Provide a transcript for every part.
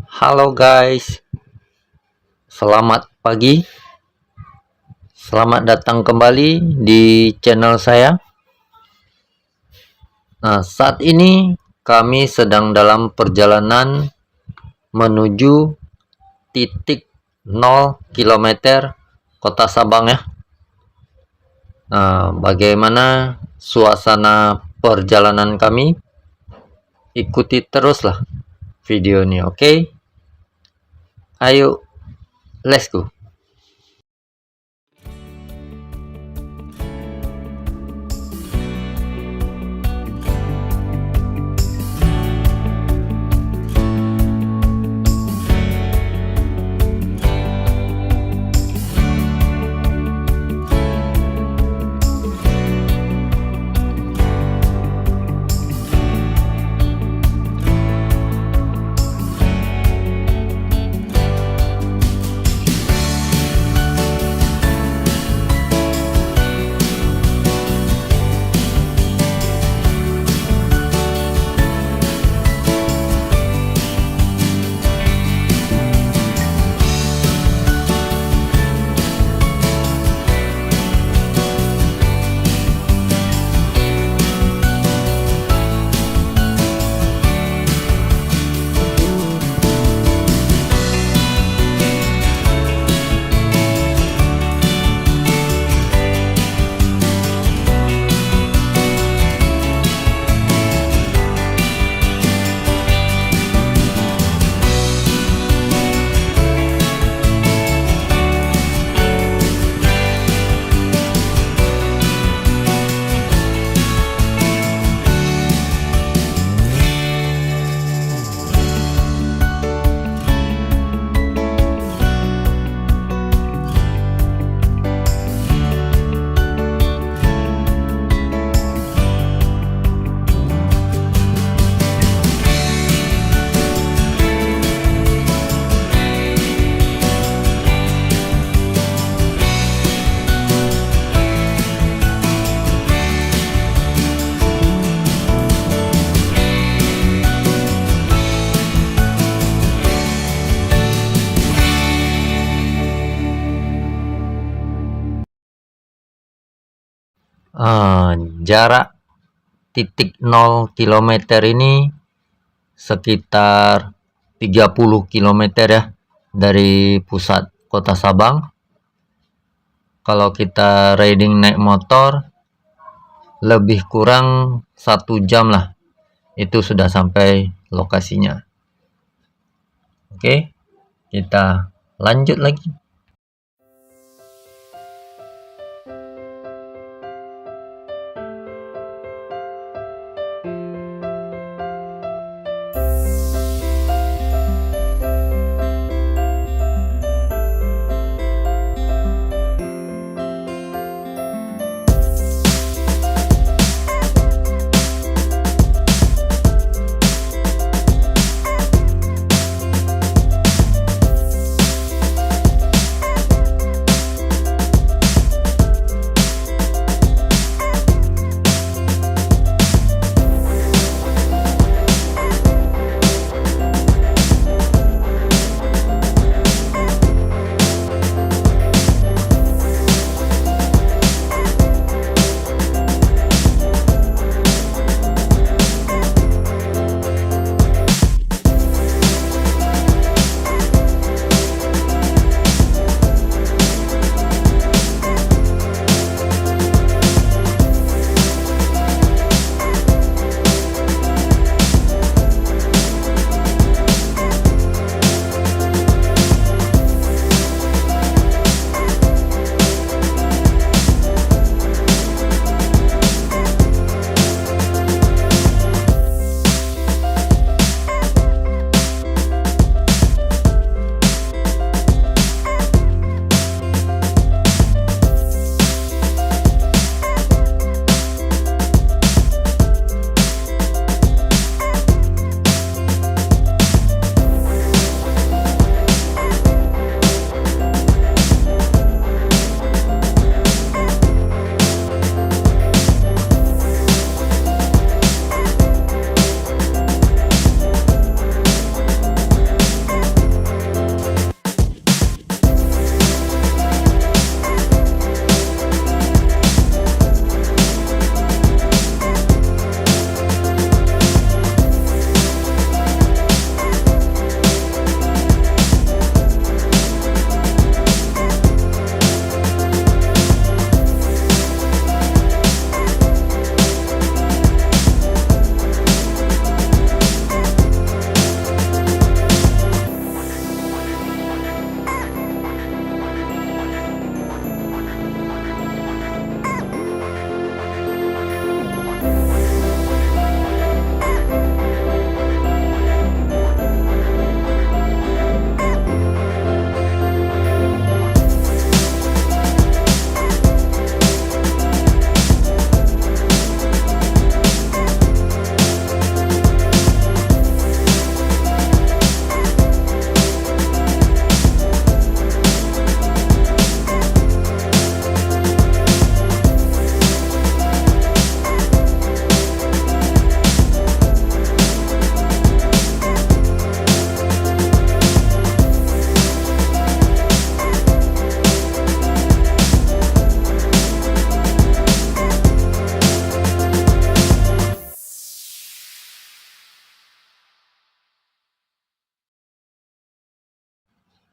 Halo guys, selamat pagi. Selamat datang kembali di channel saya. Nah, saat ini kami sedang dalam perjalanan menuju titik 0 km Kota Sabang ya. Nah, bagaimana suasana perjalanan kami? Ikuti teruslah video ini, oke? Ayo, let's go. Jarak titik 0 km ini sekitar 30 km ya dari pusat Kota Sabang. Kalau kita riding naik motor lebih kurang 1 jam lah, itu sudah sampai lokasinya. Oke, kita lanjut lagi.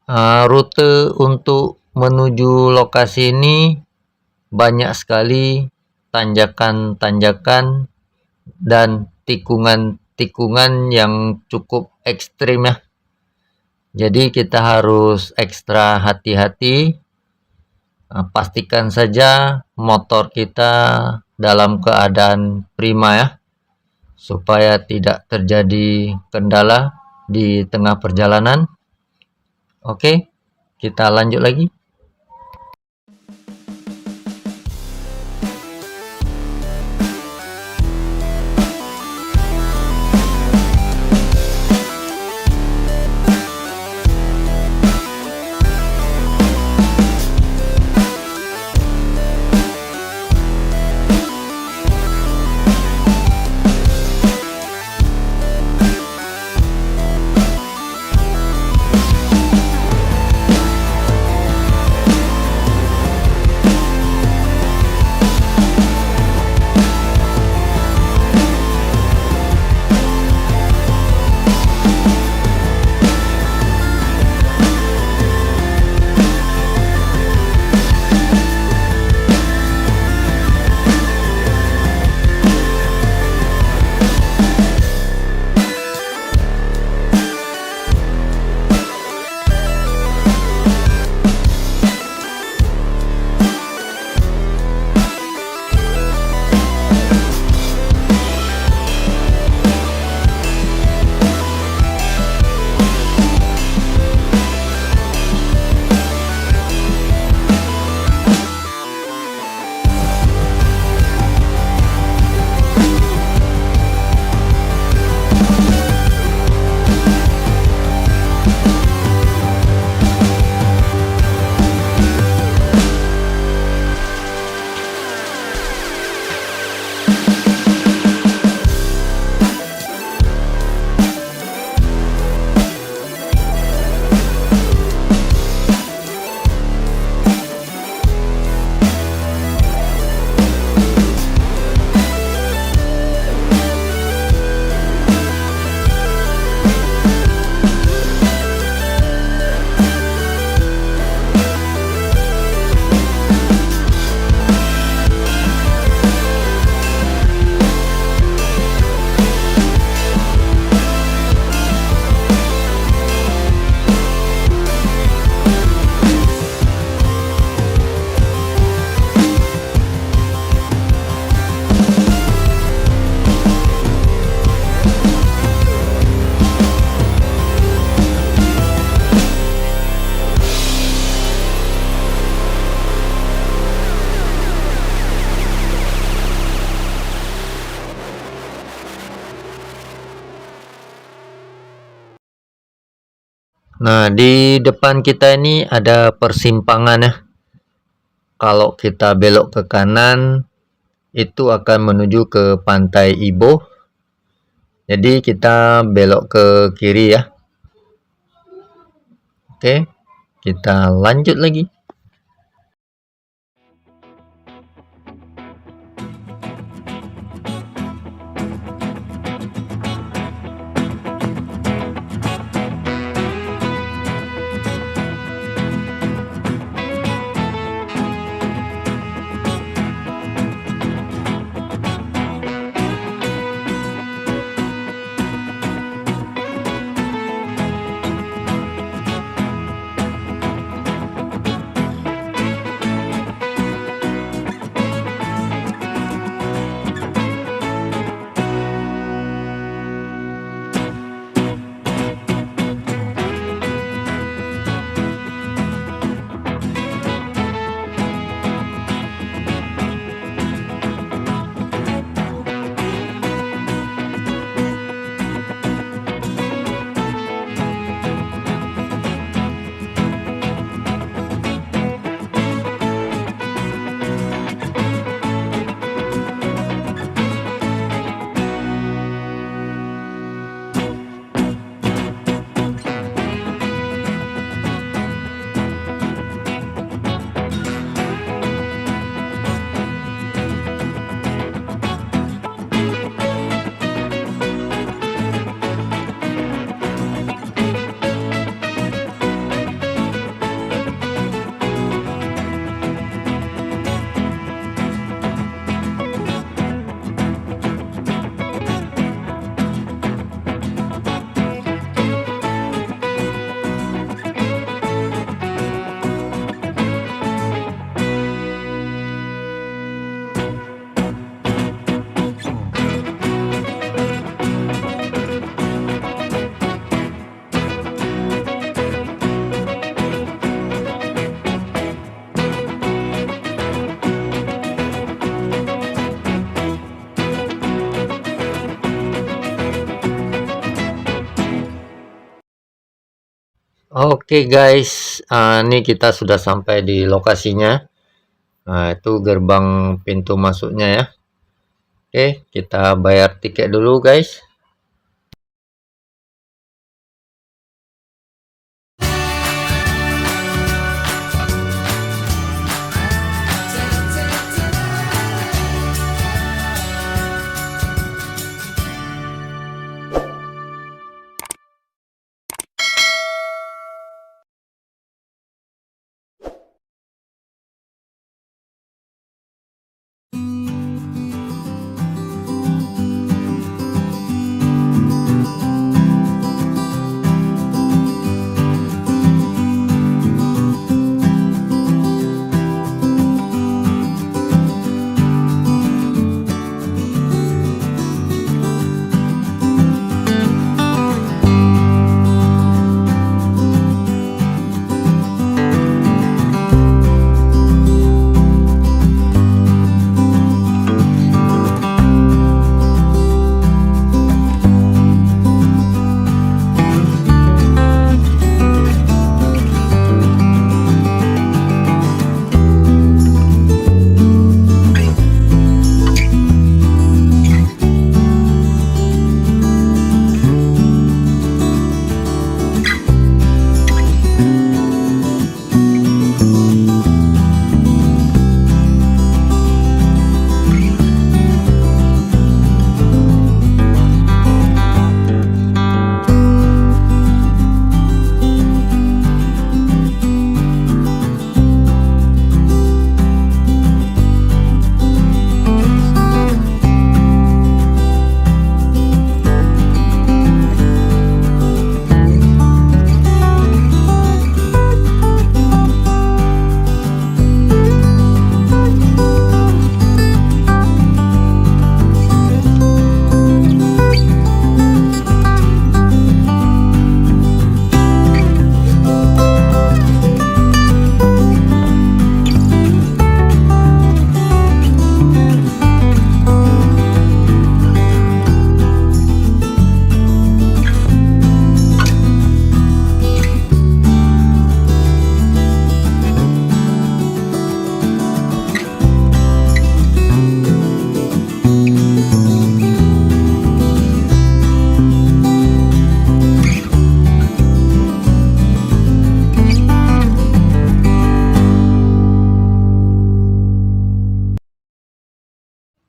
Rute untuk menuju lokasi ini banyak sekali tanjakan-tanjakan dan tikungan-tikungan yang cukup ekstrim ya. Jadi kita harus ekstra hati-hati. Pastikan saja motor kita dalam keadaan prima ya, supaya tidak terjadi kendala di tengah perjalanan. Oke, kita lanjut lagi. Nah, di depan kita ini ada persimpangan ya. Kalau kita belok ke kanan, itu akan menuju ke Pantai Ibo. Jadi kita belok ke kiri ya. Oke, kita lanjut lagi. Oke guys, ini kita sudah sampai di lokasinya. Nah, itu gerbang pintu masuknya ya. Oke, kita bayar tiket dulu guys.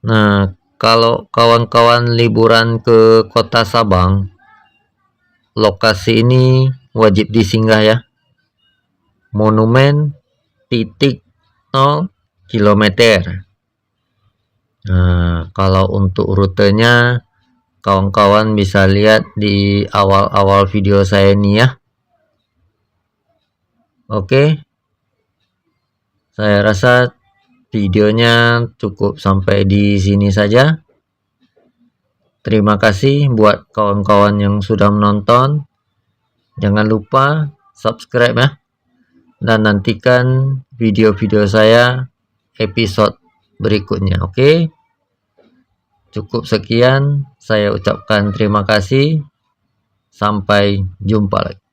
Nah, kalau kawan-kawan liburan ke Kota Sabang, lokasi ini wajib disinggah ya. Monumen titik 0 kilometer. Nah, kalau untuk rutenya kawan-kawan bisa lihat di awal-awal video saya ini ya. Oke. Saya rasa videonya cukup sampai di sini saja. Terima kasih buat kawan-kawan yang sudah menonton. Jangan lupa subscribe ya. Dan nantikan video-video saya episode berikutnya. Oke. Cukup sekian. Saya ucapkan terima kasih. Sampai jumpa lagi.